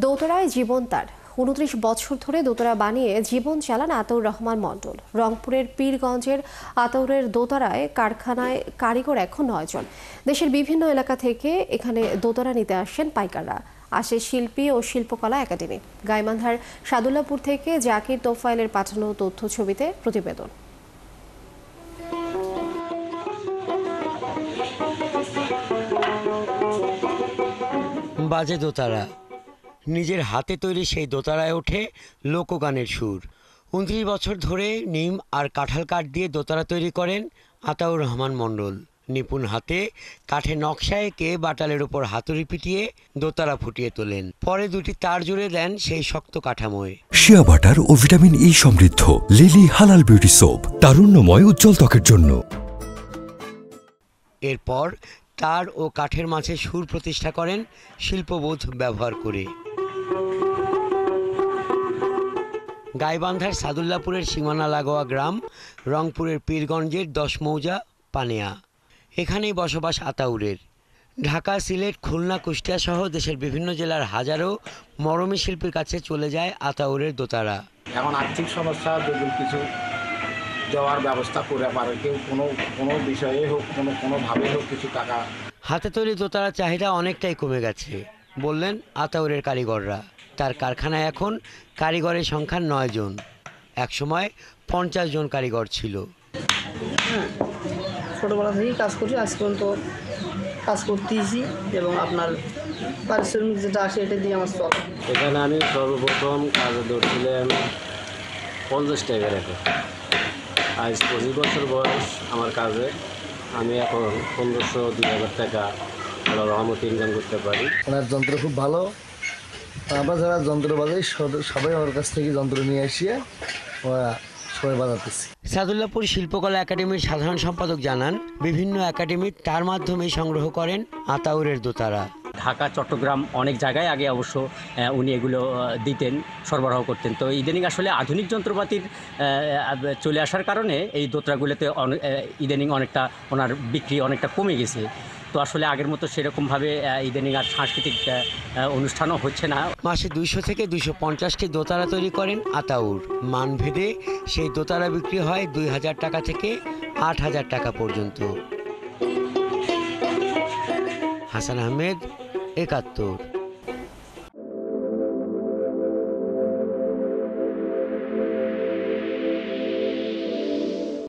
দোতরায় জীবন তার ২৯ বছর ধরে দোতরা বানিয়ে জীবন চালান আতাউর রহমান মণ্ডল। রংপুরের পীরগঞ্জের আতাউরের দোতরায় কারখানায় কারিগর এখন ৯ জন। দেশের বিভিন্ন এলাকা থেকে এখানে দোতরা নিতে আসেন পাইকাররা। আসে শিল্পী ও শিল্পকলা একাডেমি। গাইবান্ধার সাদুল্লাপুর থেকে জাকির তোফায়েলের পাঠানো তথ্য ছবিতে প্রতিবেদন। বাজে দোতারা, নিজের হাতে তৈরি সেই দোতারায় ওঠে লোকগানের সুর। ২৯ বছর ধরে নিম আর কাঁঠাল কাঠ দিয়ে দোতারা তৈরি করেন আতাউর রহমান মণ্ডল। নিপুণ হাতে কাঠে নকশা এঁকে বাটালের ওপর হাতুড়ি পিটিয়ে দোতারা ফুটিয়ে তোলেন। পরে দুটি তার জুড়ে দেন সেই শক্ত কাঠামোয়। শিয়া বাটার ও ভিটামিন ই সমৃদ্ধ লিলি হালাল বিউটি সোপ, তারুণ্যময় উজ্জ্বল ত্বকের জন্য। এরপর তার ও কাঠের মাঝে সুর প্রতিষ্ঠা করেন শিল্পবোধ ব্যবহার করে। গাইবান্ধার সাদুল্লাপুরের সীমানা লাগোয়া গ্রাম রংপুরের পীরগঞ্জের ১০ মৌজা পানেয়া। এখানেই বসবাস আতাউরের। ঢাকা, সিলেট, খুলনা, কুষ্টিয়া সহ দেশের বিভিন্ন জেলার হাজারো মরমী শিল্পীর কাছে চলে যায় আতাউরের দোতারা। এখন আর্থিক সমস্যা যদি কিছু দেওয়ার ব্যবস্থা করে পারে কেউ, কোনো বিষয়ে হোক, কোনোভাবে হোক কিছু টাকা। হাতে তৈরি দোতারার চাহিদা অনেকটাই কমে গেছে বললেন আতাউরের কারিগররা। তার কারখানায় এখন কারিগরের সংখ্যা ৯ জন। একসময় ৫০ জন কারিগর ছিল। ছোটোবেলা থেকেই কাজ করছি, আজ পর্যন্ত কাজ করতেইছি এবং আপনার পারিশ্রমিক যেটা আসে এটা দিয়ে আমার চলে। এখানে আমি সর্বপ্রথম কাজে ধরছিলাম ৫০ টাকা রেখে। আজ ২৫ বছর বয়স আমার কাজে। আমি এখন ১৫০০-২০০০ টাকা আল্লাহর রহমতে ইনকাম করতে পারি। ওনার যন্ত্র খুব ভালো। আমরা যারা যন্ত্র বাজাই সবাই আমার কাছ থেকে যন্ত্র নিয়ে এসে ওরা সবাই বাজাতেছি। সাদুল্লাপুর শিল্পকলা একাডেমির সাধারণ সম্পাদক জানান, বিভিন্ন একাডেমি তার মাধ্যমেই সংগ্রহ করেন আতাউরের দোতারা। ঢাকা, চট্টগ্রাম অনেক জায়গায় আগে অবশ্য উনি এগুলো দিতেন, সরবরাহ করতেন। তো ইদানিং আসলে আধুনিক যন্ত্রপাতির চলে আসার কারণে এই দোতরাগুলোতে ইদানিং অনেকটা ওনার বিক্রি অনেকটা কমে গেছে। তো আসলে আগের মতো সেরকমভাবে ইদানিং আর সাংস্কৃতিক অনুষ্ঠানও হচ্ছে না। মাসে ২০০ থেকে ২৫০টি দোতারা তৈরি করেন আতাউর। মানভেদে সেই দোতারা বিক্রি হয় ২,০০০ টাকা থেকে ৮,০০০ টাকা পর্যন্ত। হাসান আহমেদ, ৭১।